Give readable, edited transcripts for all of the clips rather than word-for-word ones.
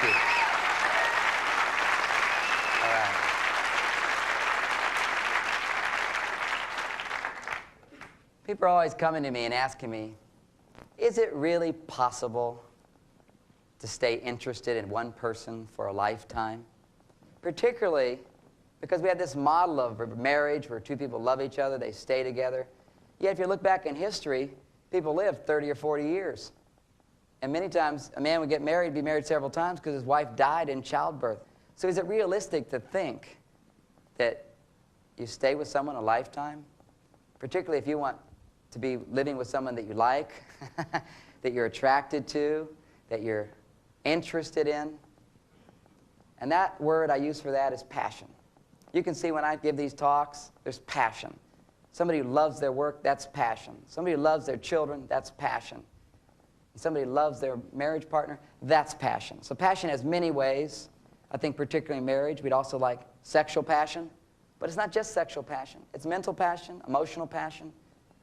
Thank you. All right. People are always coming to me and asking me, is it really possible to stay interested in one person for a lifetime? Particularly because we have this model of marriage where two people love each other, they stay together. Yet if you look back in history, people live 30 or 40 years. And many times a man would get married, be married several times because his wife died in childbirth. So is it realistic to think that you stay with someone a lifetime? Particularly if you want to be living with someone that you like, that you're attracted to, that you're interested in. And that word I use for that is passion. You can see when I give these talks, there's passion. Somebody who loves their work, that's passion. Somebody who loves their children, that's passion. Somebody who loves their marriage partner, that's passion. So passion has many ways. I think particularly in marriage, we'd also like sexual passion. But it's not just sexual passion. It's mental passion, emotional passion,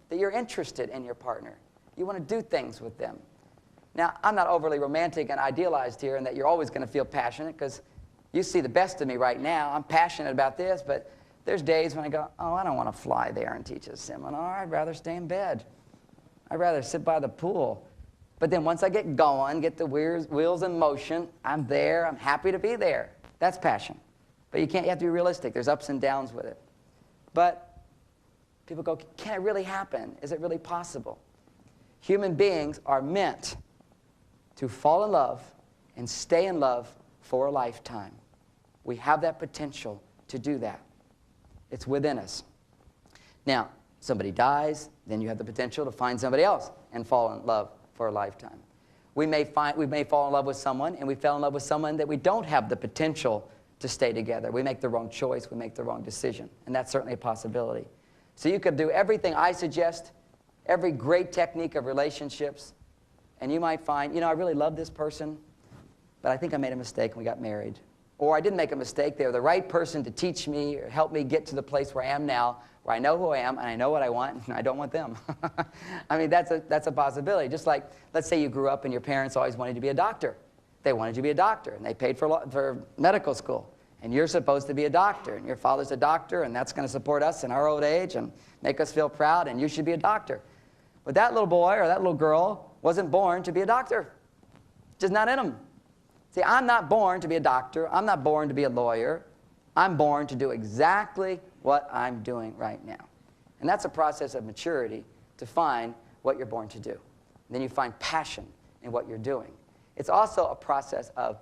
that you're interested in your partner. You want to do things with them. Now, I'm not overly romantic and idealized here in that you're always going to feel passionate because you see the best of me right now. I'm passionate about this, but there's days when I go, oh, I don't want to fly there and teach a seminar. I'd rather stay in bed. I'd rather sit by the pool. But then once I get going, get the wheels in motion, I'm there. I'm happy to be there. That's passion. But you have to be realistic. There's ups and downs with it. But people go, can it really happen? Is it really possible? Human beings are meant to fall in love and stay in love for a lifetime. We have that potential to do that. It's within us. Now, somebody dies, then you have the potential to find somebody else and fall in love for a lifetime. We may fall in love with someone, and we fell in love with someone that we don't have the potential to stay together. We make the wrong choice, we make the wrong decision, and that's certainly a possibility. So you could do everything I suggest, every great technique of relationships, and you might find, you know, I really love this person, but I think I made a mistake and we got married. Or I didn't make a mistake, they were the right person to teach me or help me get to the place where I am now, where I know who I am and I know what I want and I don't want them. I mean, that's a possibility. Just like, let's say you grew up and your parents always wanted you to be a doctor. They wanted you to be a doctor and they paid for medical school. And you're supposed to be a doctor and your father's a doctor and that's going to support us in our old age and make us feel proud and you should be a doctor. But that little boy or that little girl wasn't born to be a doctor. Just not in them. See, I'm not born to be a doctor. I'm not born to be a lawyer. I'm born to do exactly what I'm doing right now. And that's a process of maturity to find what you're born to do. And then you find passion in what you're doing. It's also a process of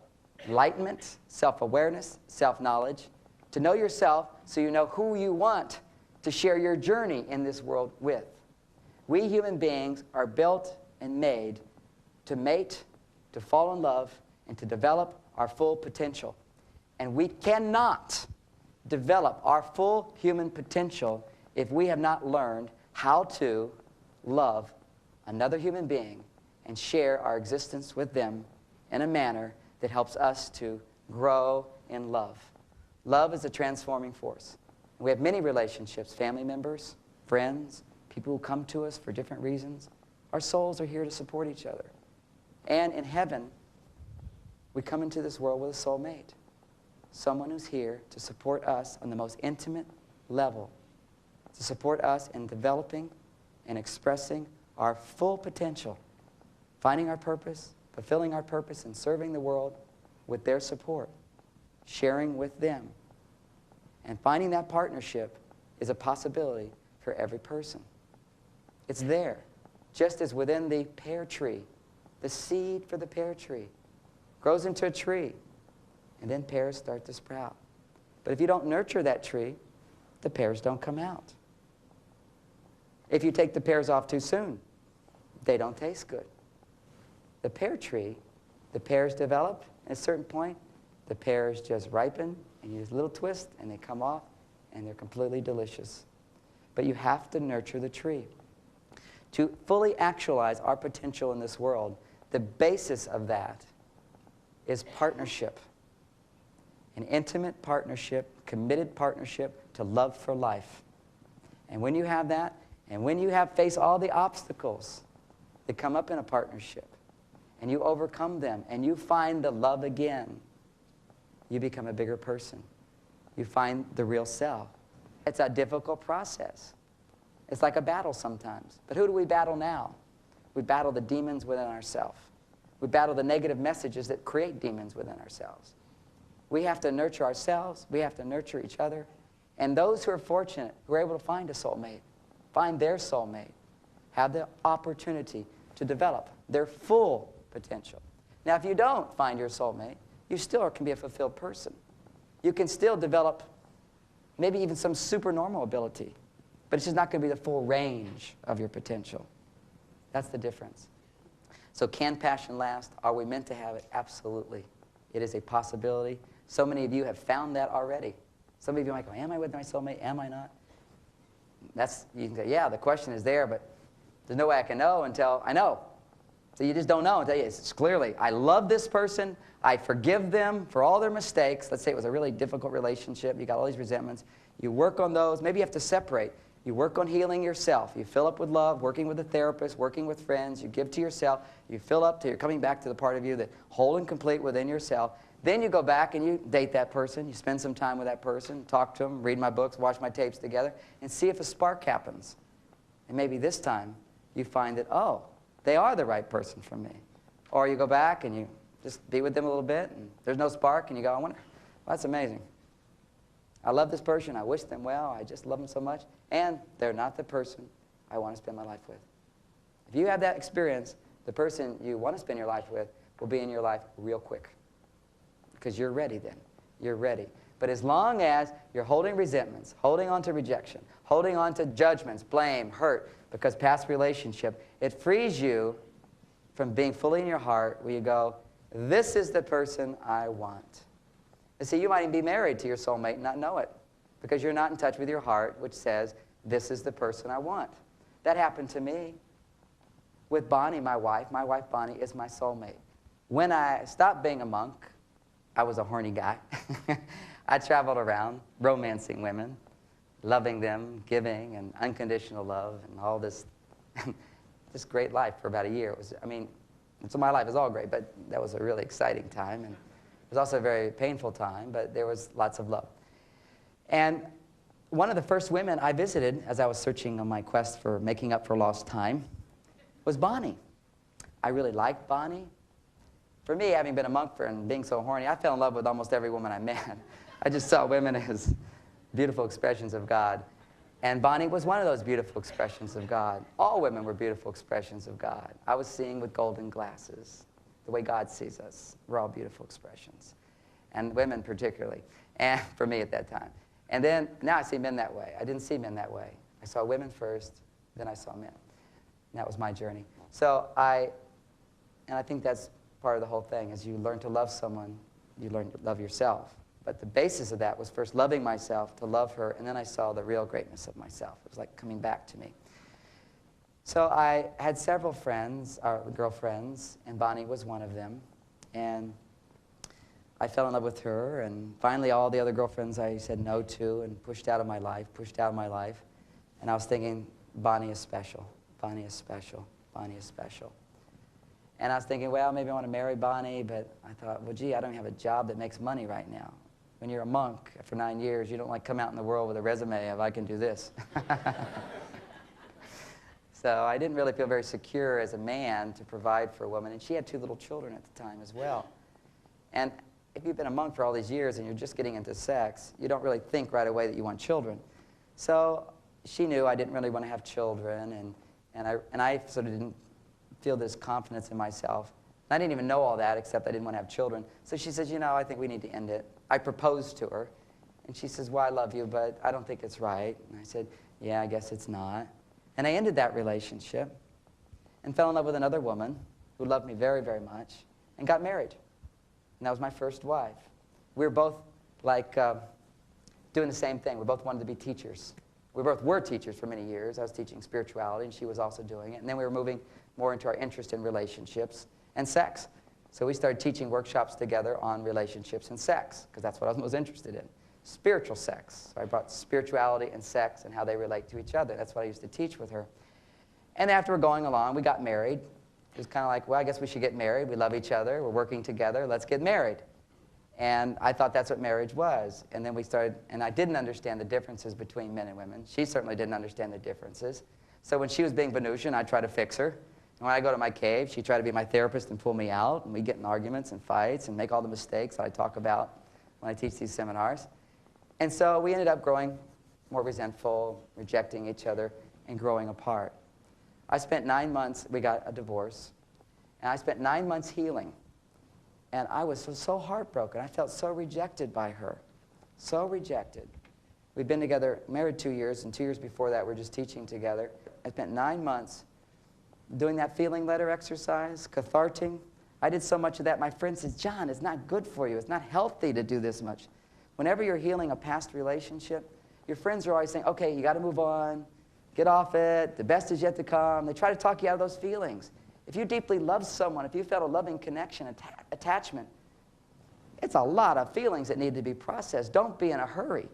enlightenment, self-awareness, self-knowledge, to know yourself so you know who you want to share your journey in this world with. We human beings are built and made to mate, to fall in love, and to develop our full potential. And we cannot develop our full human potential if we have not learned how to love another human being and share our existence with them in a manner that helps us to grow in love. Love is a transforming force. We have many relationships, family members, friends, people who come to us for different reasons. Our souls are here to support each other. And in heaven, we come into this world with a soulmate, someone who's here to support us on the most intimate level, to support us in developing and expressing our full potential, finding our purpose, fulfilling our purpose, and serving the world with their support, sharing with them. And finding that partnership is a possibility for every person. It's there, just as within the pear tree, the seed for the pear tree grows into a tree, and then pears start to sprout. But if you don't nurture that tree, the pears don't come out. If you take the pears off too soon, they don't taste good. The pear tree, the pears develop, at a certain point, the pears just ripen, and you use a little twist, and they come off, and they're completely delicious. But you have to nurture the tree. To fully actualize our potential in this world, the basis of that is partnership. An intimate partnership, committed partnership to love for life. And when you have that, and when you have faced all the obstacles that come up in a partnership, and you overcome them, and you find the love again, you become a bigger person. You find the real self. It's a difficult process. It's like a battle sometimes. But who do we battle now? We battle the demons within ourselves. We battle the negative messages that create demons within ourselves. We have to nurture ourselves. We have to nurture each other. And those who are fortunate, who are able to find a soulmate, find their soulmate, have the opportunity to develop their full potential. Now, if you don't find your soulmate, you still can be a fulfilled person. You can still develop maybe even some supernormal ability, but it's just not going to be the full range of your potential. That's the difference. So can passion last? Are we meant to have it? Absolutely. It is a possibility. So many of you have found that already. Some of you might go, am I with my soulmate? Am I not? You can say, yeah, the question is there, but there's no way I can know until I know. So you just don't know until it's clearly, I love this person. I forgive them for all their mistakes. Let's say it was a really difficult relationship. You got all these resentments. You work on those. Maybe you have to separate. You work on healing yourself. You fill up with love, working with a therapist, working with friends. You give to yourself. You fill up till you're coming back to the part of you that whole and complete within yourself. Then you go back and you date that person. You spend some time with that person, talk to them, read my books, watch my tapes together, and see if a spark happens. And maybe this time you find that, oh, they are the right person for me. Or you go back and you just be with them a little bit, and there's no spark, and you go, I wonder, well, that's amazing. I love this person. I wish them well. I just love them so much. And they're not the person I want to spend my life with. If you have that experience, the person you want to spend your life with will be in your life real quick. Because you're ready then. You're ready. But as long as you're holding resentments, holding on to rejection, holding on to judgments, blame, hurt, because past relationship, it frees you from being fully in your heart where you go, this is the person I want. And see, you might even be married to your soulmate and not know it because you're not in touch with your heart, which says, this is the person I want. That happened to me with Bonnie, my wife. My wife, Bonnie, is my soulmate. When I stopped being a monk, I was a horny guy. I traveled around romancing women, loving them, giving, and unconditional love, and all this, this great life for about a year. It was, so my life is all great, but that was a really exciting time. And it was also a very painful time, but there was lots of love. And one of the first women I visited as I was searching on my quest for making up for lost time was Bonnie. I really liked Bonnie. For me, having been a monk and being so horny, I fell in love with almost every woman I met. I just saw women as beautiful expressions of God. And Bonnie was one of those beautiful expressions of God. All women were beautiful expressions of God. I was seeing with golden glasses, the way God sees us. We're all beautiful expressions. And women particularly, and for me at that time. And then, now I see men that way. I didn't see men that way. I saw women first, then I saw men. And that was my journey. So I think that's part of the whole thing. As you learn to love someone, you learn to love yourself. But the basis of that was first loving myself, to love her, and then I saw the real greatness of myself. It was like coming back to me. So I had several friends, or girlfriends, and Bonnie was one of them. And I fell in love with her, and finally all the other girlfriends I said no to and pushed out of my life. And I was thinking, Bonnie is special. Bonnie is special. Bonnie is special. And I was thinking, well, maybe I want to marry Bonnie, but I thought, well, gee, I don't have a job that makes money right now. When you're a monk for 9 years, you don't like come out in the world with a resume of I can do this. So I didn't really feel very secure as a man to provide for a woman. And she had 2 little children at the time as well. And if you've been a monk for all these years and you're just getting into sex, you don't really think right away that you want children. So she knew I didn't really want to have children, and I sort of didn't feel this confidence in myself. I didn't even know all that, except I didn't want to have children. So she says, I think we need to end it. I proposed to her, and she says, well, I love you, but I don't think it's right. And I said, yeah, I guess it's not. And I ended that relationship and fell in love with another woman who loved me very, very much and got married. And that was my first wife. We were both like doing the same thing. We both wanted to be teachers. We both were teachers for many years. I was teaching spirituality, and she was also doing it. And then we were moving more into our interest in relationships and sex. So we started teaching workshops together on relationships and sex, because that's what I was most interested in. Spiritual sex. So I brought spirituality and sex and how they relate to each other. That's what I used to teach with her. And after we're going along, we got married It was kind of like, well, I guess we should get married. We love each other. We're working together. Let's get married. And I thought that's what marriage was. And then we started, and I didn't understand the differences between men and women. She certainly didn't understand the differences. So when she was being Venusian, I'd try to fix her. And when I go to my cave, she'd try to be my therapist and pull me out. And we'd get in arguments and fights and make all the mistakes that I talk about when I teach these seminars. And so we ended up growing more resentful, rejecting each other, and growing apart. I spent 9 months, we got a divorce, and I spent 9 months healing. And I was so heartbroken. I felt so rejected by her, so rejected. We'd been together, married 2 years, and 2 years before that, we were just teaching together. I spent 9 months doing that feeling letter exercise, catharting. I did so much of that. My friend says, John, it's not good for you. It's not healthy to do this much. Whenever you're healing a past relationship, your friends are always saying, okay, you got to move on. Get off it. The best is yet to come. They try to talk you out of those feelings. If you deeply love someone, if you felt a loving connection, attachment, it's a lot of feelings that need to be processed. Don't be in a hurry.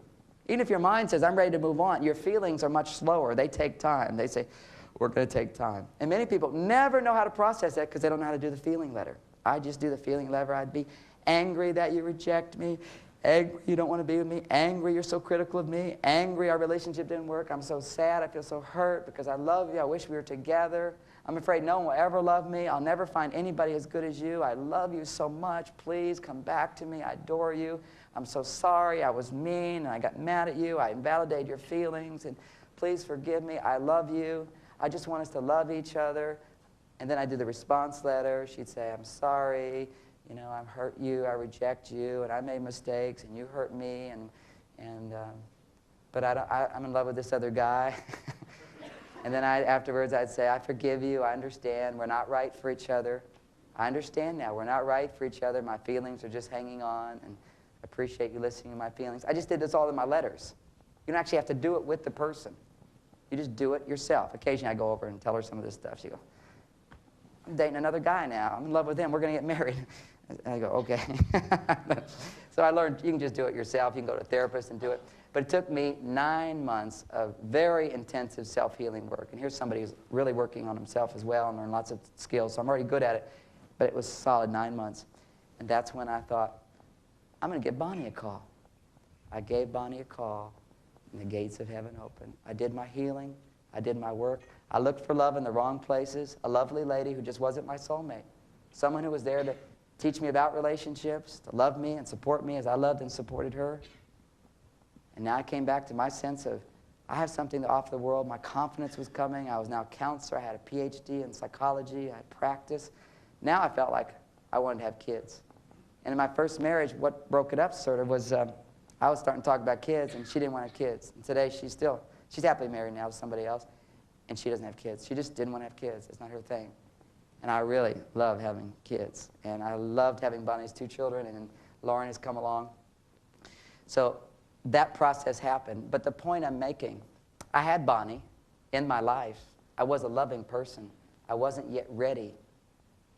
Even if your mind says, I'm ready to move on, your feelings are much slower. They take time. They say, we're going to take time. And many people never know how to process that because they don't know how to do the feeling letter. I just do the feeling letter. I'd be angry that you reject me. Angry you don't want to be with me. Angry you're so critical of me. Angry our relationship didn't work. I'm so sad. I feel so hurt because I love you. I wish we were together. I'm afraid no one will ever love me. I'll never find anybody as good as you. I love you so much. Please come back to me. I adore you. I'm so sorry. I was mean and I got mad at you. I invalidated your feelings. And please forgive me. I love you. I just want us to love each other. And then I do the response letter. She'd say, I'm sorry. You know, I've hurt you, I reject you, and I made mistakes, and you hurt me, but I'm in love with this other guy. And then afterwards I'd say, I forgive you, I understand, we're not right for each other. I understand now, we're not right for each other, my feelings are just hanging on, and I appreciate you listening to my feelings. I just did this all in my letters. You don't actually have to do it with the person. You just do it yourself. Occasionally I go over and tell her some of this stuff. She goes, I'm dating another guy now, I'm in love with him, we're going to get married. And I go, okay. So I learned you can just do it yourself. You can go to a therapist and do it. But it took me 9 months of very intensive self-healing work. And here's somebody who's really working on himself as well and learned lots of skills. So I'm already good at it. But it was a solid 9 months. And that's when I thought, I'm going to give Bonnie a call. I gave Bonnie a call, and the gates of heaven opened. I did my healing. I did my work. I looked for love in the wrong places. A lovely lady who just wasn't my soulmate. Someone who was there to teach me about relationships, to love me and support me as I loved and supported her. And now I came back to my sense of, I have something to offer the world. My confidence was coming. I was now a counselor. I had a PhD in psychology. I had practice. Now I felt like I wanted to have kids. And in my first marriage, what broke it up sort of was I was starting to talk about kids, and she didn't want to have kids. And today she's happily married now to somebody else, and she doesn't have kids. She just didn't want to have kids. It's not her thing. And I really love having kids. And I loved having Bonnie's 2 children, and Lauren has come along. So that process happened. But the point I'm making, I had Bonnie in my life. I was a loving person. I wasn't yet ready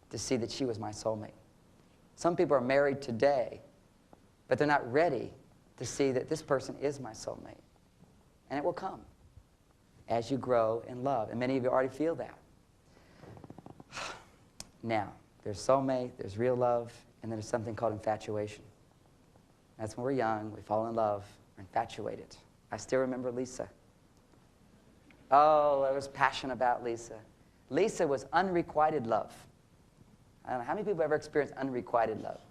to see that she was my soulmate. Some people are married today, but they're not ready to see that this person is my soulmate. And it will come as you grow in love. And many of you already feel that. Now, there's soulmate, there's real love, and then there's something called infatuation. That's when we're young, we fall in love, we're infatuated. I still remember Lisa. Oh, I was passionate about Lisa. Lisa was unrequited love. I don't know, how many people ever experienced unrequited love?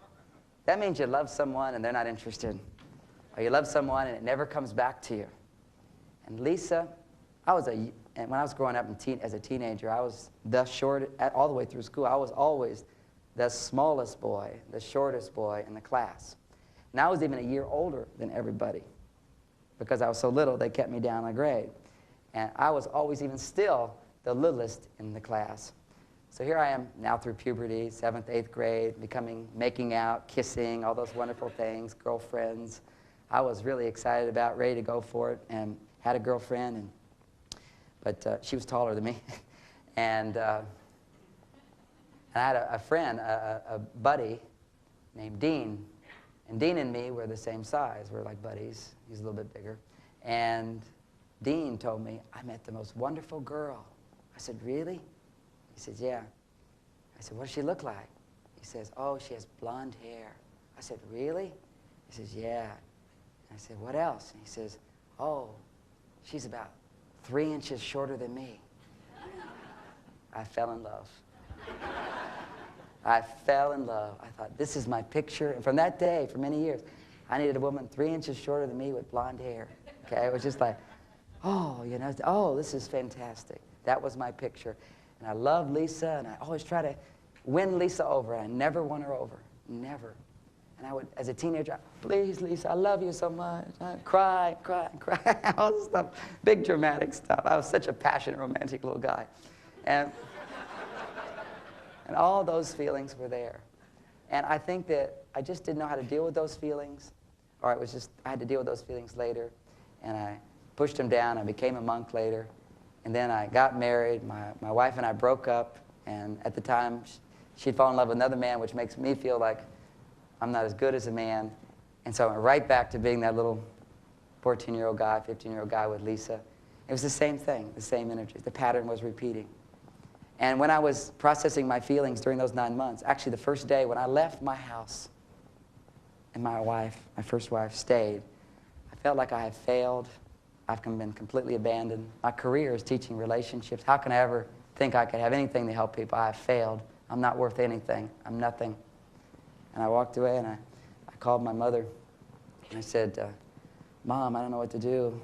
That means you love someone and they're not interested. Or you love someone and it never comes back to you. And Lisa, and when I was growing up as a teenager, I was the shortest, all the way through school, I was always the smallest boy, the shortest boy in the class. And I was even a year older than everybody. Because I was so little, they kept me down a grade. And I was always even still the littlest in the class. So here I am now through puberty, 7th, 8th grade, making out, kissing, all those wonderful things, girlfriends. I was really excited about, ready to go for it, and had a girlfriend, but she was taller than me. And I had a friend, a buddy named Dean. And Dean and me were the same size. We're like buddies. He's a little bit bigger. And Dean told me, I met the most wonderful girl. I said, really? He said, yeah. I said, what does she look like? He says, oh, she has blonde hair. I said, really? He says, yeah. I said, what else? And he says, oh, she's about 3 inches shorter than me. I fell in love. I fell in love. I thought, this is my picture. And from that day, for many years, I needed a woman 3 inches shorter than me with blonde hair. Okay, it was just like, oh, you know, oh, this is fantastic. That was my picture. And I loved Lisa, and I always try to win Lisa over. I never won her over, never. And I would, as a teenager, please, Lisa, I love you so much. I'd cry, cry, cry, all this stuff, big dramatic stuff. I was such a passionate, romantic little guy. And all those feelings were there. And I think that I just didn't know how to deal with those feelings, or it was just, I had to deal with those feelings later. And I pushed them down. I became a monk later. And then I got married. My wife and I broke up. And at the time, she'd fallen in love with another man, which makes me feel like I'm not as good as a man. And so I went right back to being that little 14-year-old guy, 15-year-old guy with Lisa. It was the same thing, the same energy. The pattern was repeating. And when I was processing my feelings during those 9 months, actually the first day when I left my house and my wife, my first wife, stayed, I felt like I had failed. I've been completely abandoned. My career is teaching relationships. How can I ever think I could have anything to help people? I have failed. I'm not worth anything. I'm nothing. And I walked away and I called my mother and I said, Mom, I don't know what to do.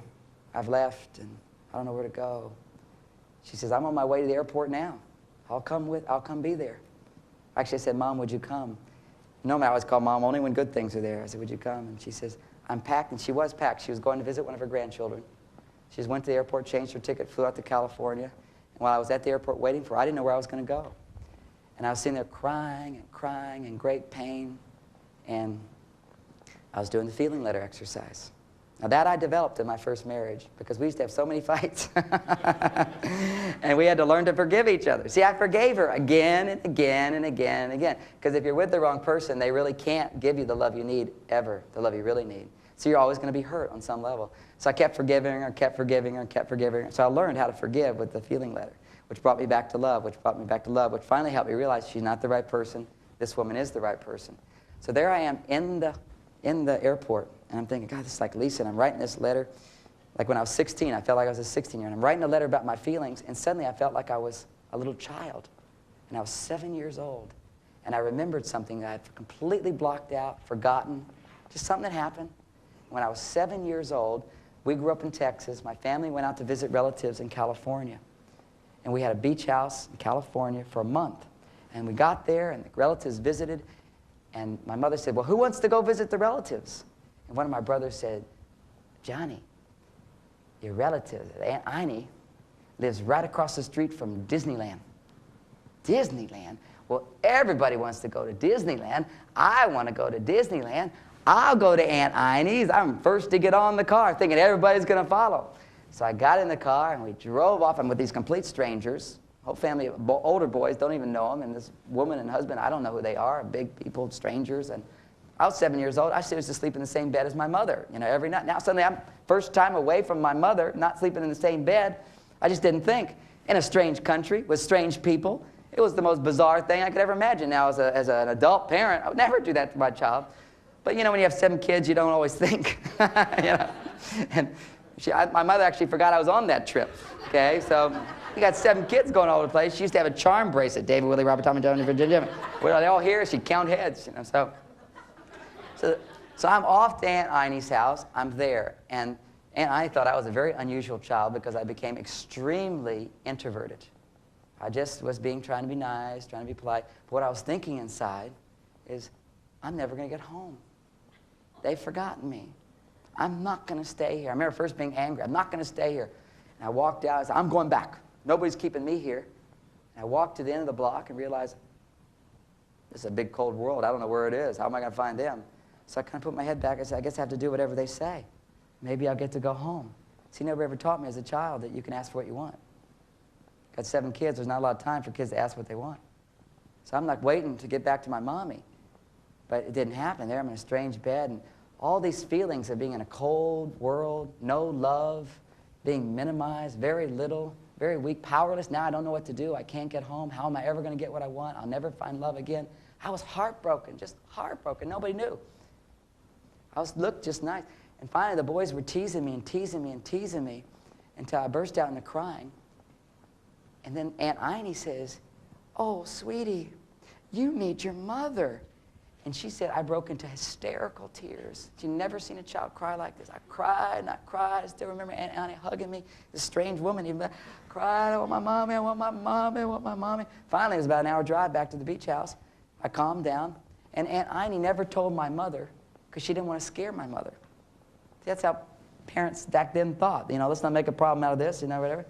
I've left and I don't know where to go. She says, I'm on my way to the airport now. I'll come be there. Actually, I said, Mom, would you come? Normally, I always call Mom only when good things are there. I said, would you come? And she says, I'm packed. And she was packed. She was going to visit one of her grandchildren. She just went to the airport, changed her ticket, flew out to California. And while I was at the airport waiting for her, I didn't know where I was going to go. And I was sitting there crying and crying in great pain. And I was doing the feeling letter exercise. Now that I developed in my first marriage because we used to have so many fights. And we had to learn to forgive each other. See, I forgave her again and again and again and again. Because if you're with the wrong person, they really can't give you the love you need ever, the love you really need. So you're always going to be hurt on some level. So I kept forgiving her, kept forgiving her, kept forgiving her. So I learned how to forgive with the feeling letter, which brought me back to love, which brought me back to love, which finally helped me realize she's not the right person. This woman is the right person. So there I am in the airport. And I'm thinking, God, this is like Lisa, and I'm writing this letter. Like when I was 16, I felt like I was a 16-year-old. I'm writing a letter about my feelings, and suddenly I felt like I was a little child. And I was 7 years old. And I remembered something that I had completely blocked out, forgotten, just something that happened. When I was 7 years old, we grew up in Texas. My family went out to visit relatives in California. And we had a beach house in California for a month. And we got there, and the relatives visited. And my mother said, well, who wants to go visit the relatives? And one of my brothers said, Johnny, your relative, Aunt Iney, lives right across the street from Disneyland. Disneyland? Well, everybody wants to go to Disneyland. I want to go to Disneyland. I'll go to Aunt Iney's. I'm first to get on the car, thinking everybody's going to follow. So I got in the car, and we drove off. I'm with these complete strangers. Whole family of older boys, don't even know them. And this woman and husband, I don't know who they are, big people, strangers. And I was 7 years old. I used to sleep in the same bed as my mother, you know, every night. Now suddenly I'm first time away from my mother, not sleeping in the same bed. I just didn't think. In a strange country with strange people. It was the most bizarre thing I could ever imagine. Now as an adult parent, I would never do that to my child. But you know, when you have 7 kids, you don't always think. You know? And my mother actually forgot I was on that trip. Okay, so you got 7 kids going all over the place. She used to have a charm bracelet. David, Willie, Robert, Tom, and John, and Virginia. Well, they all here. She'd count heads. You know, So I'm off to Aunt Iney's house. I'm there. And Aunt Iney thought I was a very unusual child because I became extremely introverted. I just was trying to be nice, trying to be polite. But what I was thinking inside is, I'm never going to get home. They've forgotten me. I'm not going to stay here. I remember first being angry. I'm not going to stay here. And I walked out. I said, I'm going back. Nobody's keeping me here. And I walked to the end of the block and realized, this is a big, cold world. I don't know where it is. How am I going to find them? So I kind of put my head back. I said, I guess I have to do whatever they say. Maybe I'll get to go home. See, nobody ever taught me as a child that you can ask for what you want. Got 7 kids. There's not a lot of time for kids to ask what they want. So I'm like waiting to get back to my mommy. But it didn't happen. There I'm in a strange bed. And all these feelings of being in a cold world, no love, being minimized, very little, very weak, powerless. Now I don't know what to do. I can't get home. How am I ever going to get what I want? I'll never find love again. I was heartbroken, just heartbroken. Nobody knew. Looked just nice. And finally, the boys were teasing me and teasing me and teasing me until I burst out into crying. And then Aunt Iney says, "Oh, sweetie, you need your mother." And she said I broke into hysterical tears. She'd never seen a child cry like this. I cried and I cried. I still remember Aunt Iney hugging me. This strange woman even cried, "I want my mommy, I want my mommy, I want my mommy." Finally, it was about an hour drive back to the beach house. I calmed down. And Aunt Iney never told my mother because she didn't want to scare my mother. That's how parents back then thought. Let's not make a problem out of this, whatever.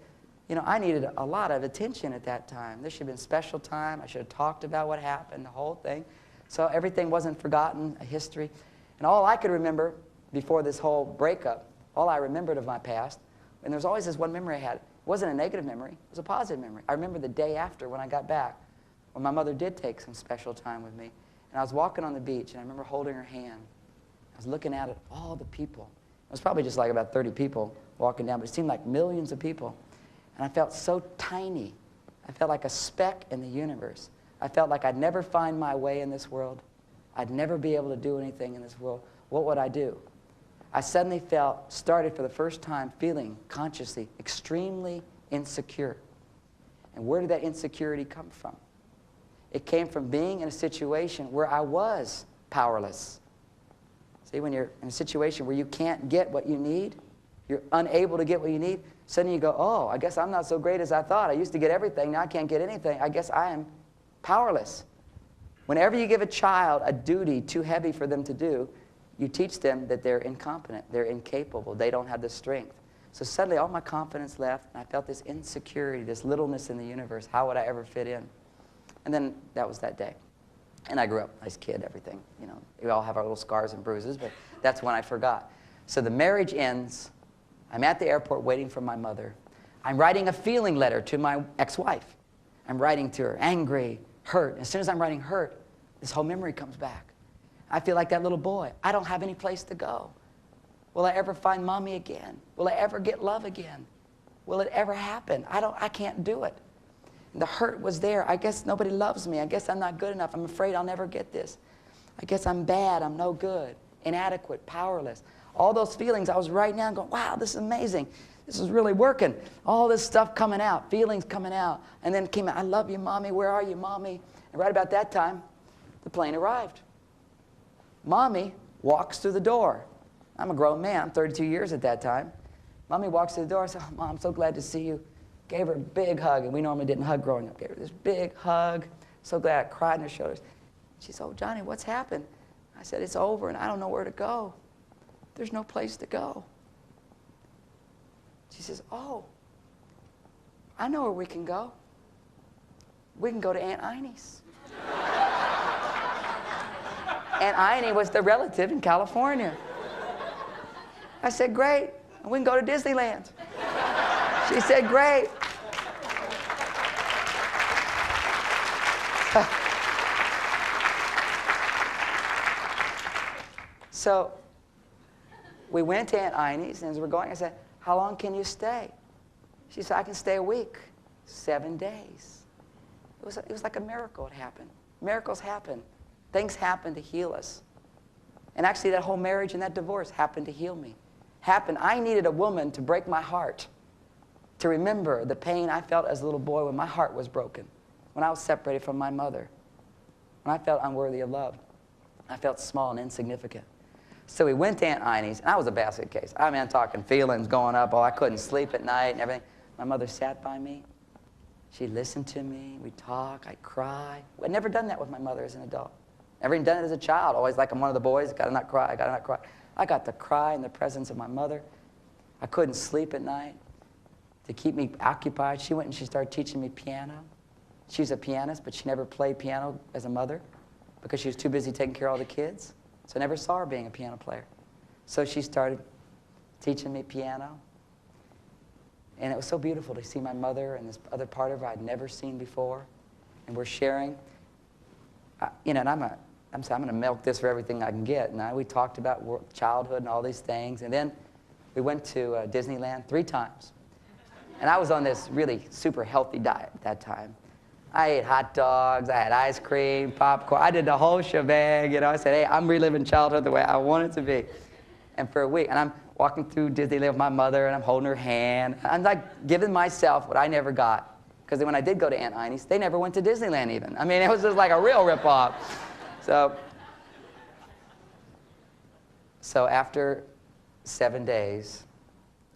I needed a lot of attention at that time. There should have been special time. I should have talked about what happened, the whole thing. So everything wasn't forgotten, a history. And all I could remember before this whole breakup, all I remembered of my past, and there was always this one memory I had. It wasn't a negative memory. It was a positive memory. I remember the day after when I got back, when my mother did take some special time with me. And I was walking on the beach, and I remember holding her hand. I was looking out at all the people. It was probably just like about 30 people walking down, but it seemed like millions of people. And I felt so tiny. I felt like a speck in the universe. I felt like I'd never find my way in this world. I'd never be able to do anything in this world. What would I do? I suddenly started for the first time feeling consciously extremely insecure. And where did that insecurity come from? It came from being in a situation where I was powerless. See, when you're in a situation where you can't get what you need, you're unable to get what you need, suddenly you go, "Oh, I guess I'm not so great as I thought. I used to get everything, now I can't get anything. I guess I am powerless." Whenever you give a child a duty too heavy for them to do, you teach them that they're incompetent, they're incapable, they don't have the strength. So suddenly all my confidence left, and I felt this insecurity, this littleness in the universe. How would I ever fit in? And then that was that day. And I grew up, nice kid, everything. We all have our little scars and bruises, but that's when I forgot. So the marriage ends. I'm at the airport waiting for my mother. I'm writing a feeling letter to my ex-wife. I'm writing to her, angry, hurt. As soon as I'm writing hurt, this whole memory comes back. I feel like that little boy. I don't have any place to go. Will I ever find mommy again? Will I ever get love again? Will it ever happen? I can't do it. And the hurt was there. I guess nobody loves me. I guess I'm not good enough. I'm afraid I'll never get this. I guess I'm bad. I'm no good. Inadequate. Powerless. All those feelings I was writing down going, wow, this is amazing. This is really working. All this stuff coming out. Feelings coming out. And then it came out, I love you, Mommy. Where are you, Mommy? And right about that time, the plane arrived. Mommy walks through the door. I'm a grown man. I'm 32 years at that time. Mommy walks through the door. I said, oh, Mom, I'm so glad to see you. Gave her a big hug, and we normally didn't hug growing up. Gave her this big hug. So glad. I cried on her shoulders. She said, oh, Johnny, what's happened? I said, it's over, and I don't know where to go. There's no place to go. She says, oh, I know where we can go. We can go to Aunt Iney's. Aunt Iney was the relative in California. I said, great. And we can go to Disneyland. She said, great. So we went to Aunt Iney's, and as we're going, I said, how long can you stay? She said, I can stay a week. 7 days. It was like a miracle had happened. Miracles happen. Things happen to heal us. And actually, that whole marriage and that divorce happened to heal me. I needed a woman to break my heart, to remember the pain I felt as a little boy when my heart was broken, when I was separated from my mother, when I felt unworthy of love. I felt small and insignificant. So we went to Aunt Iney's, and I was a basket case. I mean, I'm talking feelings going up. Oh, I couldn't sleep at night and everything. My mother sat by me. She listened to me. We'd talk. I'd cry. I'd never done that with my mother as an adult. Never even done it as a child. Always like I'm one of the boys. Gotta not cry. Gotta not cry. I got to cry in the presence of my mother. I couldn't sleep at night. To keep me occupied, she went and she started teaching me piano. She's a pianist, but she never played piano as a mother because she was too busy taking care of all the kids. So I never saw her being a piano player. So she started teaching me piano. And it was so beautiful to see my mother and this other part of her I'd never seen before. And we're sharing. And I'm going to milk this for everything I can get. And we talked about childhood and all these things. And then we went to Disneyland 3 times. And I was on this really super healthy diet at that time. I ate hot dogs, I had ice cream, popcorn. I did the whole shebang, you know. I said, hey, I'm reliving childhood the way I want it to be. And for a week, and I'm walking through Disneyland with my mother, and I'm holding her hand. I'm like giving myself what I never got. Because when I did go to Aunt Heine's, they never went to Disneyland even. I mean, it was just like a real ripoff. So after 7 days,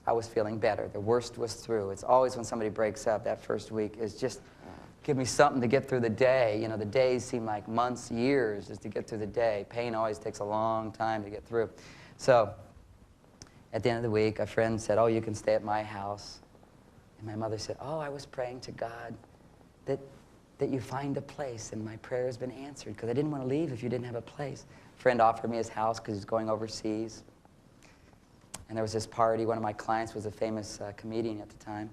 I was feeling better. The worst was through. It's always when somebody breaks up, that first week is just give me something to get through the day. You know, the days seem like months, years just to get through the day. Pain always takes a long time to get through. So at the end of the week, a friend said, oh, you can stay at my house. And my mother said, oh, I was praying to God that you find a place, and my prayer has been answered, because I didn't want to leave if you didn't have a place. A friend offered me his house because he's going overseas. And there was this party. One of my clients was a famous comedian at the time,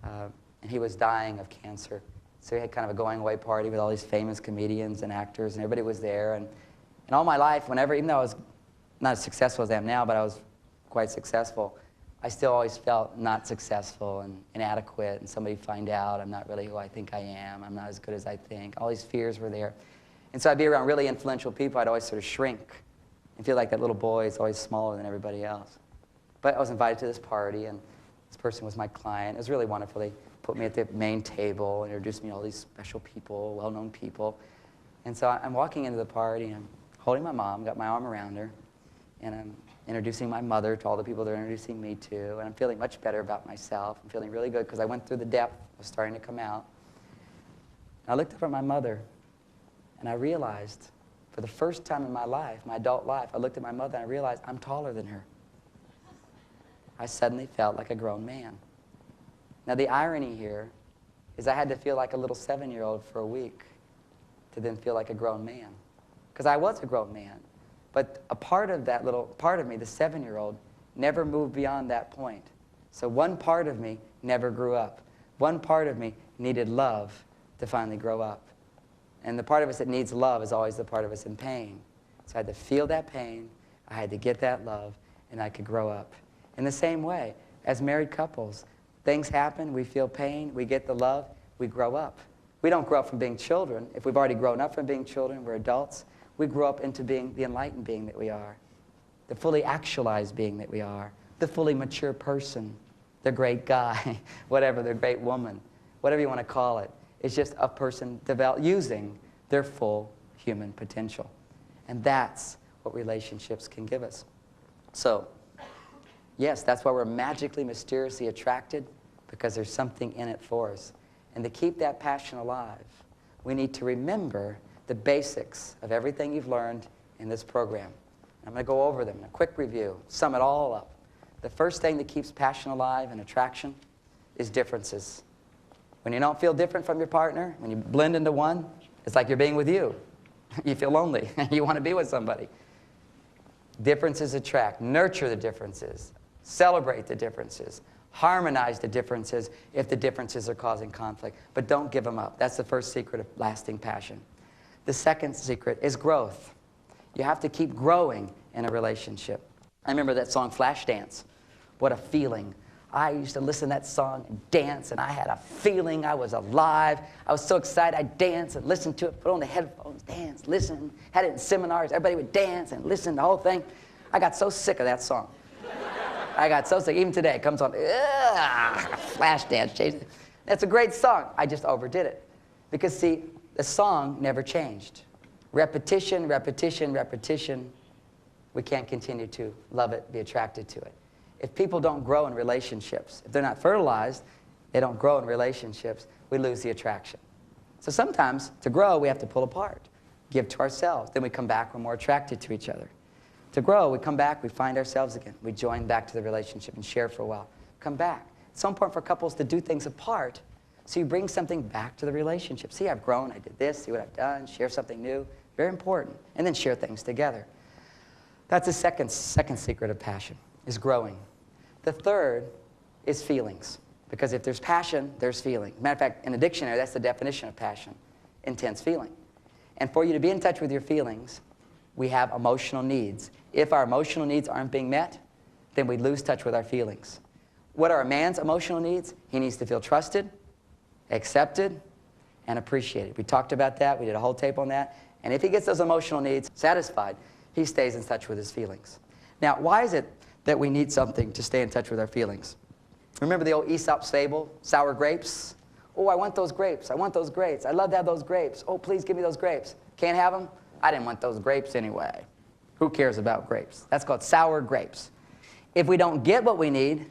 and he was dying of cancer. So he had kind of a going-away party with all these famous comedians and actors, and everybody was there. And all my life, whenever, even though I was not as successful as I am now, but I was quite successful, I still always felt not successful and inadequate, and somebody find out I'm not really who I think I am, I'm not as good as I think. All these fears were there. And so I'd be around really influential people, I'd always sort of shrink and feel like that little boy is always smaller than everybody else. But I was invited to this party, and this person was my client. It was really wonderful. They put me at the main table and introduced me to all these special people, well-known people. And so I'm walking into the party, and I'm holding my mom, got my arm around her, and I'm introducing my mother to all the people they're introducing me to, and I'm feeling much better about myself. I'm feeling really good because I went through the depth. I was starting to come out. And I looked up at my mother, and I realized, for the first time in my life, my adult life, I looked at my mother and I realized I'm taller than her. I suddenly felt like a grown man. Now the irony here is I had to feel like a little 7-year-old for a week to then feel like a grown man. Because I was a grown man. But a part of that little part of me, the 7-year-old, never moved beyond that point. So one part of me never grew up. One part of me needed love to finally grow up. And the part of us that needs love is always the part of us in pain. So I had to feel that pain, I had to get that love, and I could grow up. In the same way, as married couples, things happen, we feel pain, we get the love, we grow up. We don't grow up from being children. If we've already grown up from being children, we're adults, we grow up into being the enlightened being that we are, the fully actualized being that we are, the fully mature person, the great guy, whatever, the great woman, whatever you want to call it. It's just a person using their full human potential. And that's what relationships can give us. So, yes, that's why we're magically, mysteriously attracted, because there's something in it for us. And to keep that passion alive, we need to remember the basics of everything you've learned in this program. I'm going to go over them in a quick review, sum it all up. The first thing that keeps passion alive and attraction is differences. When you don't feel different from your partner, when you blend into one, it's like you're being with you. You feel lonely. You want to be with somebody. Differences attract. Nurture the differences. Celebrate the differences. Harmonize the differences if the differences are causing conflict. But don't give them up. That's the first secret of lasting passion. The second secret is growth. You have to keep growing in a relationship. I remember that song, Flashdance. What a feeling. I used to listen to that song and dance, and I had a feeling I was alive. I was so excited. I'd dance and listen to it, put on the headphones, dance, listen. Had it in seminars. Everybody would dance and listen to the whole thing. I got so sick of that song. I got so sick. Even today, it comes on, Flashdance. That's a great song. I just overdid it. Because, see, the song never changed. Repetition, repetition, repetition. We can't continue to love it, be attracted to it. If people don't grow in relationships, if they're not fertilized, they don't grow in relationships, we lose the attraction. So sometimes, to grow, we have to pull apart, give to ourselves. Then we come back, we're more attracted to each other. To grow, we come back, we find ourselves again. We join back to the relationship and share for a while. Come back. It's so important for couples to do things apart, so you bring something back to the relationship. See, I've grown, I did this, see what I've done, share something new. Very important. And then share things together. That's the second secret of passion, is growing. The third is feelings. Because if there's passion, there's feeling. Matter of fact, in the dictionary, that's the definition of passion, intense feeling. And for you to be in touch with your feelings, we have emotional needs. If our emotional needs aren't being met, then we lose touch with our feelings. What are a man's emotional needs? He needs to feel trusted, accepted, and appreciated. We talked about that. We did a whole tape on that. And if he gets those emotional needs satisfied, he stays in touch with his feelings. Now, why is it that we need something to stay in touch with our feelings? Remember the old Aesop's fable, sour grapes? Oh, I want those grapes. I want those grapes. I'd love to have those grapes. Oh, please give me those grapes. Can't have them? I didn't want those grapes anyway. Who cares about grapes? That's called sour grapes. If we don't get what we need,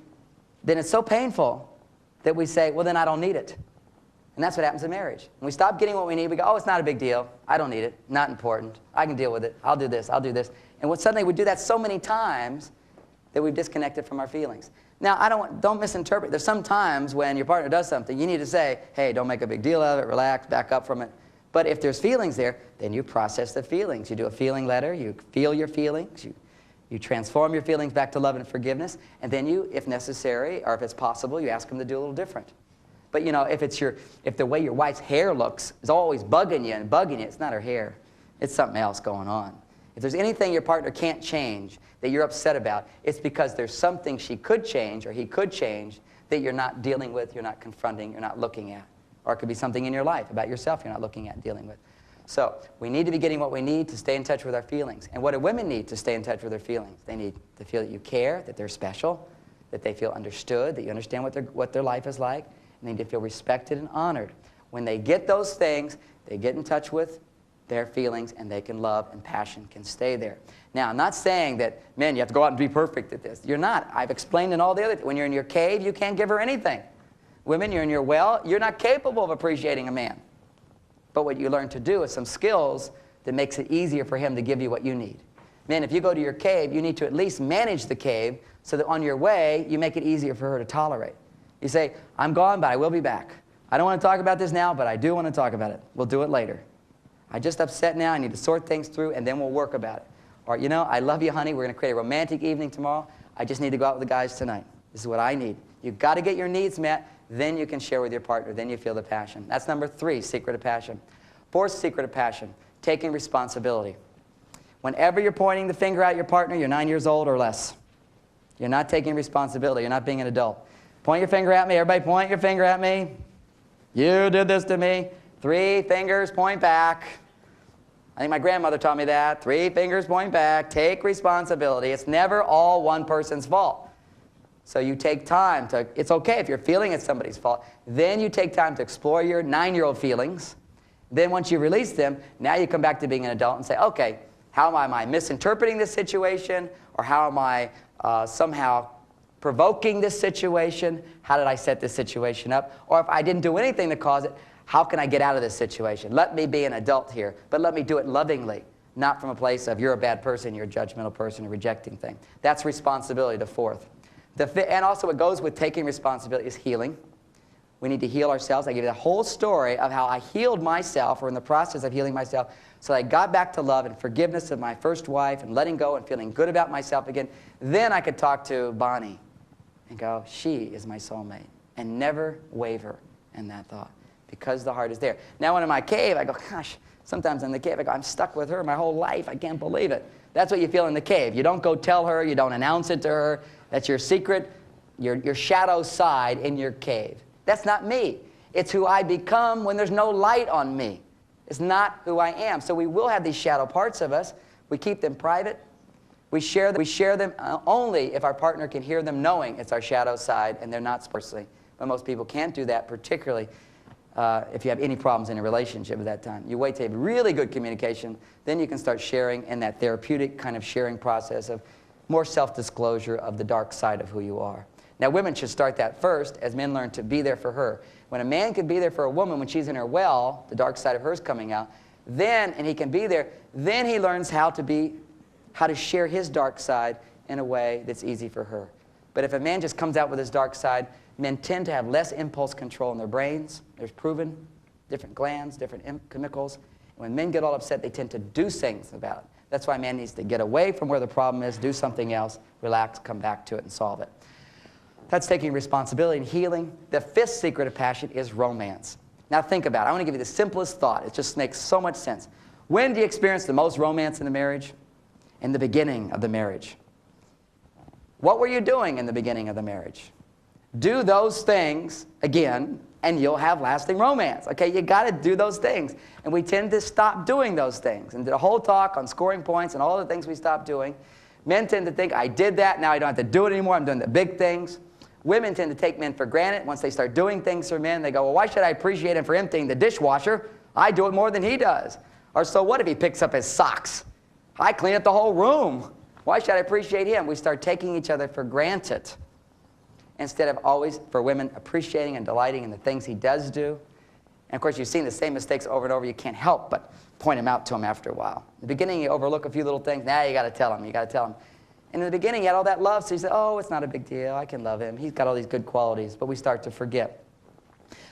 then it's so painful that we say, well, then I don't need it. And that's what happens in marriage. When we stop getting what we need, we go, oh, it's not a big deal. I don't need it. Not important. I can deal with it. I'll do this. I'll do this. And suddenly we do that so many times that we've disconnected from our feelings. Now, don't misinterpret. There's some times when your partner does something, you need to say, hey, don't make a big deal of it. Relax. Back up from it. But if there's feelings there, then you process the feelings. You do a feeling letter. You feel your feelings. You transform your feelings back to love and forgiveness. And then you, if necessary, or if it's possible, you ask them to do a little different. But you know, if the way your wife's hair looks is always bugging you, it's not her hair. It's something else going on. If there's anything your partner can't change that you're upset about, it's because there's something she could change or he could change that you're not dealing with, you're not confronting, you're not looking at. Or it could be something in your life about yourself you're not looking at and dealing with. So we need to be getting what we need to stay in touch with our feelings. And what do women need to stay in touch with their feelings? They need to feel that you care, that they're special, that they feel understood, that you understand what their life is like. They need to feel respected and honored. When they get those things, they get in touch with their feelings, and they can love, and passion can stay there. Now, I'm not saying that, man, you have to go out and be perfect at this. You're not. I've explained in all the other things. When you're in your cave, you can't give her anything. Women, you're in your well, you're not capable of appreciating a man. But what you learn to do is some skills that makes it easier for him to give you what you need. Men, if you go to your cave, you need to at least manage the cave so that on your way, you make it easier for her to tolerate. You say, I'm gone, but I will be back. I don't want to talk about this now, but I do want to talk about it. We'll do it later. I'm just upset now. I need to sort things through, and then we'll work about it. Or, you know, I love you, honey. We're going to create a romantic evening tomorrow. I just need to go out with the guys tonight. This is what I need. You've got to get your needs met. Then you can share with your partner. Then you feel the passion. That's number 3, secret of passion. 4th secret of passion, taking responsibility. Whenever you're pointing the finger at your partner, you're 9 years old or less. You're not taking responsibility. You're not being an adult. Point your finger at me. Everybody point your finger at me. You did this to me. 3 fingers, point back. I think my grandmother taught me that. 3 fingers, point back. Take responsibility. It's never all one person's fault. So you take time to, it's okay if you're feeling it's somebody's fault. Then you take time to explore your 9-year-old feelings. Then once you release them, now you come back to being an adult and say, okay, how am I misinterpreting this situation? Or how am I somehow provoking this situation? How did I set this situation up? Or if I didn't do anything to cause it, how can I get out of this situation? Let me be an adult here, but let me do it lovingly, not from a place of you're a bad person, you're a judgmental person, a rejecting thing. That's responsibility, the 4th. And also what goes with taking responsibility is healing. We need to heal ourselves. I give you the whole story of how I healed myself, or in the process of healing myself, so I got back to love and forgiveness of my first wife and letting go and feeling good about myself again. Then I could talk to Bonnie and go, she is my soulmate, and never waver in that thought because the heart is there. Now when I'm in my cave, I go, gosh, sometimes in the cave, I go, I'm stuck with her my whole life. I can't believe it. That's what you feel in the cave. You don't go tell her. You don't announce it to her. That's your secret, your shadow side in your cave. That's not me. It's who I become when there's no light on me. It's not who I am. So we will have these shadow parts of us. We keep them private. We share them only if our partner can hear them knowing it's our shadow side and they're not personally. But most people can't do that, particularly if you have any problems in a relationship at that time. You wait to have really good communication, then you can start sharing in that therapeutic kind of sharing process of more self-disclosure of the dark side of who you are. Now, women should start that first as men learn to be there for her. When a man can be there for a woman when she's in her well, the dark side of hers coming out, and he can be there, then he learns how to share his dark side in a way that's easy for her. But if a man just comes out with his dark side, men tend to have less impulse control in their brains. There's proven different glands, different chemicals. And when men get all upset, they tend to do things about it. That's why a man needs to get away from where the problem is, do something else, relax, come back to it, and solve it. That's taking responsibility and healing. The 5th secret of passion is romance. Now think about it. I want to give you the simplest thought. It just makes so much sense. When do you experience the most romance in the marriage? In the beginning of the marriage. What were you doing in the beginning of the marriage? Do those things again, and you'll have lasting romance. Okay, you got to do those things. And we tend to stop doing those things. And did a whole talk on scoring points and all the things we stopped doing. Men tend to think, I did that, now I don't have to do it anymore, I'm doing the big things. Women tend to take men for granted. Once they start doing things for men, they go, well, why should I appreciate him for emptying the dishwasher? I do it more than he does. Or so what if he picks up his socks? I clean up the whole room. Why should I appreciate him? We start taking each other for granted instead of always, for women, appreciating and delighting in the things he does do. And of course, you've seen the same mistakes over and over. You can't help but point them out to him after a while. In the beginning, you overlook a few little things. Now you got to tell him. You got to tell him. And in the beginning, you had all that love, so you said, oh, it's not a big deal. I can love him. He's got all these good qualities. But we start to forget.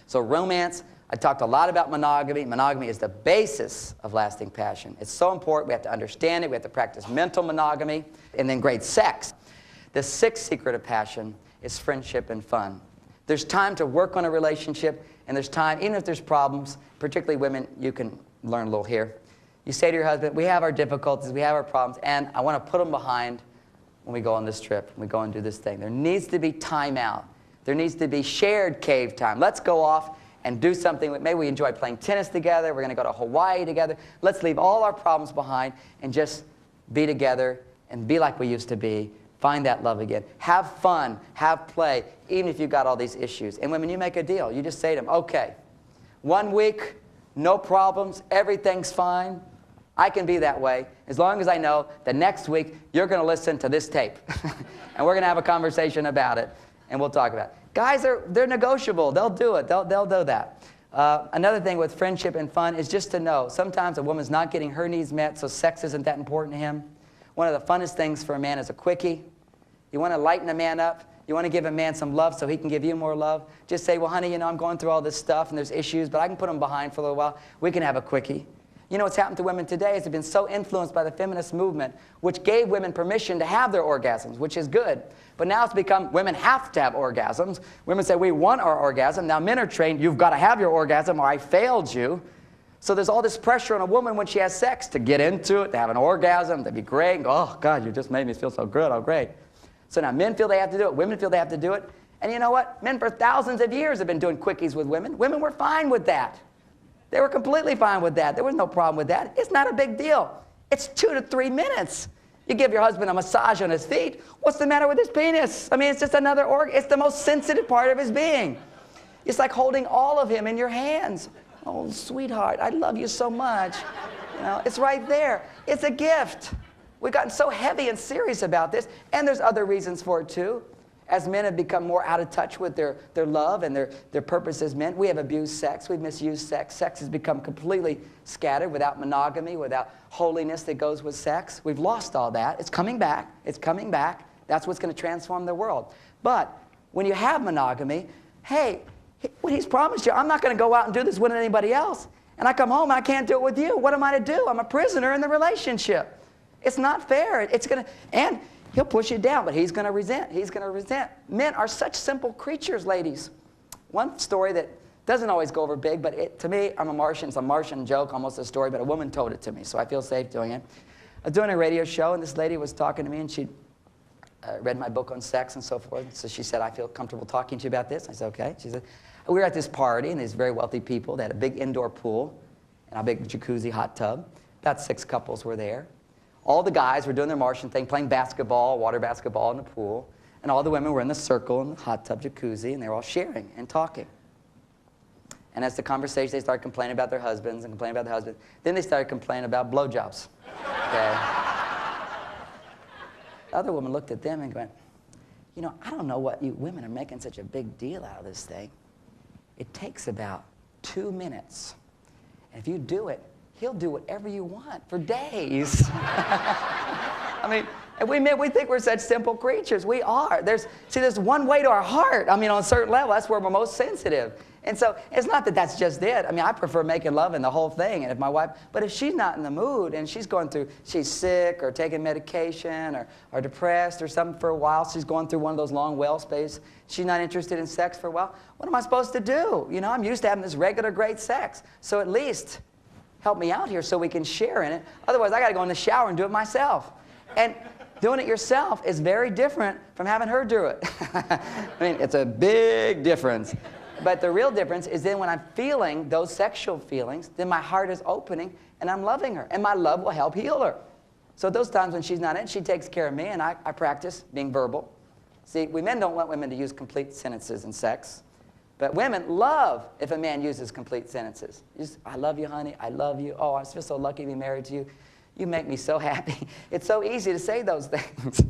So romance, I talked a lot about monogamy. Monogamy is the basis of lasting passion. It's so important. We have to understand it. We have to practice mental monogamy. And then great sex. The sixth secret of passion is friendship and fun. There's time to work on a relationship, and there's time, even if there's problems, particularly women, you can learn a little here. You say to your husband, we have our difficulties, we have our problems, and I want to put them behind when we go on this trip, when we go and do this thing. There needs to be time out. There needs to be shared cave time. Let's go off and do something. Maybe we enjoy playing tennis together. We're going to go to Hawaii together. Let's leave all our problems behind and just be together and be like we used to be. Find that love again. Have fun. Have play, even if you've got all these issues. And women, you make a deal. You just say to them, okay, 1 week, no problems, everything's fine. I can be that way as long as I know the next week you're going to listen to this tape. And we're going to have a conversation about it, and we'll talk about it. Guys, they're negotiable. They'll do it. They'll do that. Another thing with friendship and fun is just to know sometimes a woman's not getting her needs met, so sex isn't that important to him. One of the funnest things for a man is a quickie. You want to lighten a man up. You want to give a man some love so he can give you more love. Just say, well, honey, you know, I'm going through all this stuff and there's issues, but I can put them behind for a little while. We can have a quickie. You know what's happened to women today is they've been so influenced by the feminist movement, which gave women permission to have their orgasms, which is good. But now it's become women have to have orgasms. Women say, we want our orgasm. Now men are trained, you've got to have your orgasm or I failed you. So there's all this pressure on a woman when she has sex to get into it, to have an orgasm, to be great, and go, oh, God, you just made me feel so good, oh, great. So now men feel they have to do it, women feel they have to do it. And you know what? Men for thousands of years have been doing quickies with women. Women were fine with that. They were completely fine with that. There was no problem with that. It's not a big deal. It's 2 to 3 minutes. You give your husband a massage on his feet. What's the matter with his penis? I mean, it's just another organ. It's the most sensitive part of his being. It's like holding all of him in your hands. Oh, sweetheart, I love you so much. You know, it's right there. It's a gift. We've gotten so heavy and serious about this, and there's other reasons for it too. As men have become more out of touch with their love and their purpose as men, we have abused sex, we've misused sex. Sex has become completely scattered without monogamy, without holiness that goes with sex. We've lost all that. It's coming back. It's coming back. That's what's going to transform the world. But when you have monogamy, hey, when he's promised you, I'm not going to go out and do this with anybody else. And I come home and I can't do it with you. What am I to do? I'm a prisoner in the relationship. It's not fair. It's going to, and he'll push you down, but he's going to resent. He's going to resent. Men are such simple creatures, ladies. One story that doesn't always go over big, but to me, I'm a Martian. It's a Martian joke, almost a story, but a woman told it to me, so I feel safe doing it. I was doing a radio show, and this lady was talking to me, and she read my book on sex and so forth. So she said, I feel comfortable talking to you about this. I said, okay. She said, we were at this party, and these very wealthy people. They had a big indoor pool and a big jacuzzi hot tub. About 6 couples were there. All the guys were doing their Martian thing, playing basketball, water basketball in the pool. And all the women were in the circle in the hot tub jacuzzi, and they were all sharing and talking. And as the conversation, they started complaining about their husbands and complaining about their husbands. Then they started complaining about blowjobs. Okay? The other woman looked at them and went, you know, I don't know what you women are making such a big deal out of this thing. It takes about 2 minutes. And if you do it, he'll do whatever you want for days. I mean, and we think we're such simple creatures. We are. There's one way to our heart. I mean, on a certain level, that's where we're most sensitive. And so it's not that that's just it. I mean, I prefer making love and the whole thing. And if my wife, but if she's not in the mood and she's going through, she's sick or taking medication or depressed or something for a while, she's going through one of those long well space, she's not interested in sex for a while, what am I supposed to do? You know, I'm used to having this regular great sex. So at least help me out here so we can share in it. Otherwise, I got to go in the shower and do it myself. And Doing it yourself is very different from having her do it. I mean, it's a big difference. But the real difference is then when I'm feeling those sexual feelings, then my heart is opening and I'm loving her. And my love will help heal her. So those times when she's not in, she takes care of me and I practice being verbal. See, we men don't want women to use complete sentences in sex. But women love if a man uses complete sentences. Just, I love you, honey. I love you. Oh, I feel so lucky to be married to you. You make me so happy. It's so easy to say those things.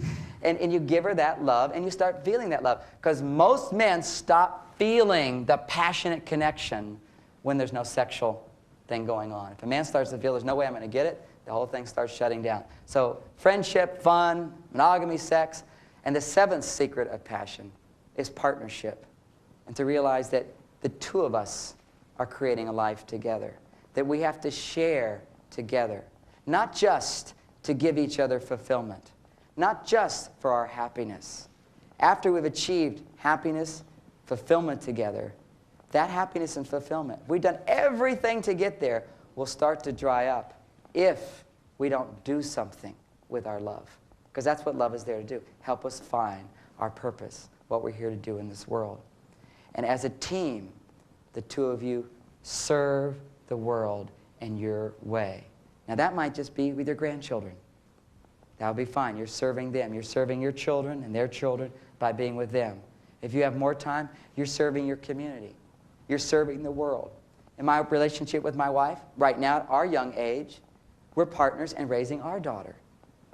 And you give her that love and you start feeling that love. Because most men stop feeling the passionate connection when there's no sexual thing going on. If a man starts to feel there's no way I'm going to get it, the whole thing starts shutting down. So friendship, fun, monogamy, sex. And the seventh secret of passion is partnership. And to realize that the two of us are creating a life together. That we have to share together. Not just to give each other fulfillment. Not just for our happiness. After we've achieved happiness, fulfillment together, that happiness and fulfillment, we've done everything to get there, will start to dry up if we don't do something with our love. Because that's what love is there to do. Help us find our purpose, what we're here to do in this world. And as a team, the two of you serve the world in your way. Now that might just be with your grandchildren. That'll be fine. You're serving them. You're serving your children and their children by being with them. If you have more time, you're serving your community. You're serving the world. In my relationship with my wife, right now at our young age, we're partners in raising our daughter.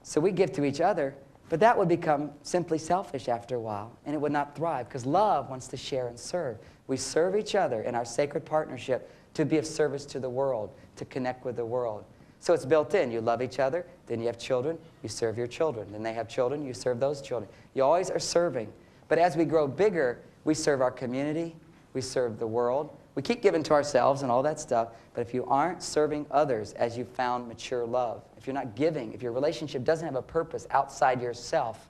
So we give to each other, but that would become simply selfish after a while, and it would not thrive, because love wants to share and serve. We serve each other in our sacred partnership to be of service to the world, to connect with the world. So it's built in. You love each other, then you have children, you serve your children. Then they have children, you serve those children. You always are serving. But as we grow bigger, we serve our community, we serve the world. We keep giving to ourselves and all that stuff, but if you aren't serving others as you found mature love, if you're not giving, if your relationship doesn't have a purpose outside yourself,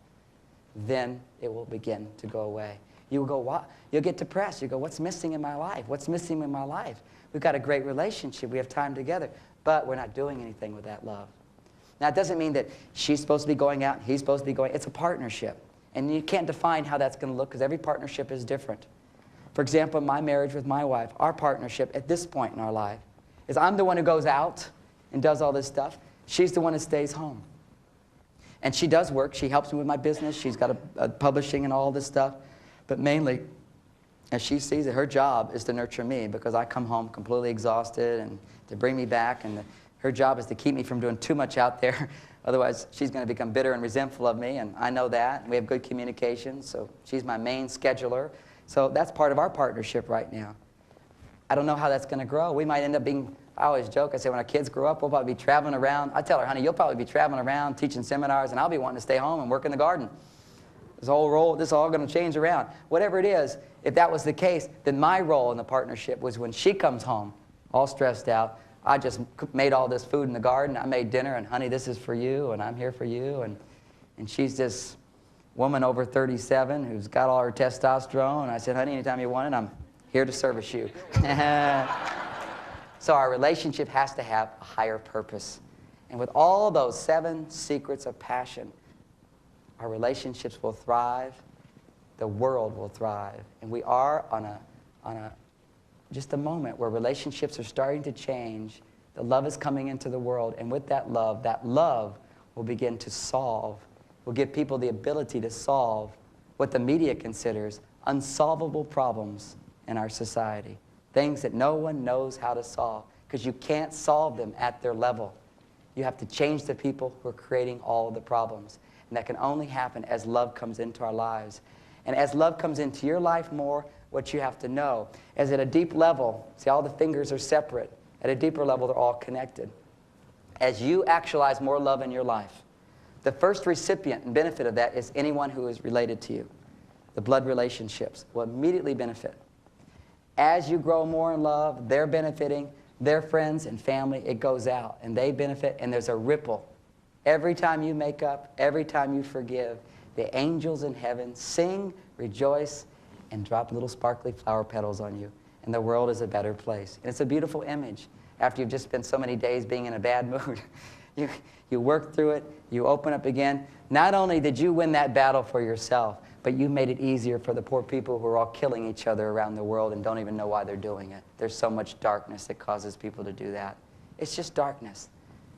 then it will begin to go away. You will go, what? You'll get depressed. You go, what's missing in my life? What's missing in my life? We've got a great relationship. We have time together, but we're not doing anything with that love. Now, it doesn't mean that she's supposed to be going out and he's supposed to be going. It's a partnership. And you can't define how that's going to look because every partnership is different. For example, my marriage with my wife, our partnership at this point in our life is I'm the one who goes out and does all this stuff. She's the one who stays home. And she does work. She helps me with my business. She's got a publishing and all this stuff. But mainly, as she sees it, her job is to nurture me because I come home completely exhausted and to bring me back. And her job is to keep me from doing too much out there. Otherwise, she's going to become bitter and resentful of me, and I know that. And we have good communication, so she's my main scheduler. So that's part of our partnership right now. I don't know how that's going to grow. We might end up being, I always joke, I say when our kids grow up, we'll probably be traveling around. I tell her, honey, you'll probably be traveling around teaching seminars, and I'll be wanting to stay home and work in the garden. This whole role, this is all going to change around. Whatever it is, if that was the case, then my role in the partnership was when she comes home, all stressed out, I just made all this food in the garden. I made dinner, and honey, this is for you, and I'm here for you. And she's this woman over 37 who's got all her testosterone. And I said, honey, anytime you want it, I'm here to service you. So our relationship has to have a higher purpose. And with all those 7 secrets of passion, our relationships will thrive, the world will thrive. And we are on just a moment where relationships are starting to change. The love is coming into the world, and with that love will begin to solve, will give people the ability to solve what the media considers unsolvable problems in our society. Things that no one knows how to solve, because you can't solve them at their level. You have to change the people who are creating all of the problems. And that can only happen as love comes into our lives. And as love comes into your life more, what you have to know is at a deep level, see, all the fingers are separate. At a deeper level, they're all connected. As you actualize more love in your life, the first recipient and benefit of that is anyone who is related to you. The blood relationships will immediately benefit. As you grow more in love, they're benefiting, their friends and family, it goes out, and they benefit, and there's a ripple. Every time you make up, every time you forgive, the angels in heaven sing, rejoice, and drop little sparkly flower petals on you. And the world is a better place. And it's a beautiful image. After you've just spent so many days being in a bad mood, You work through it. You open up again. Not only did you win that battle for yourself, but you made it easier for the poor people who are all killing each other around the world and don't even know why they're doing it. There's so much darkness that causes people to do that. It's just darkness.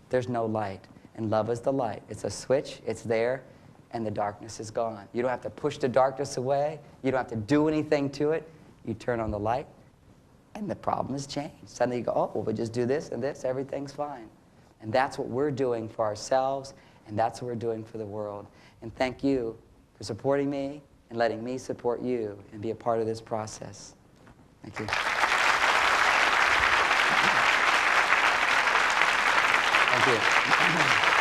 There's no light. And love is the light. It's a switch. It's there. And the darkness is gone. You don't have to push the darkness away. You don't have to do anything to it. You turn on the light, and the problem has changed. Suddenly you go, oh, well, we just do this and this. Everything's fine. And that's what we're doing for ourselves, and that's what we're doing for the world. And thank you for supporting me and letting me support you and be a part of this process. Thank you. Thank you.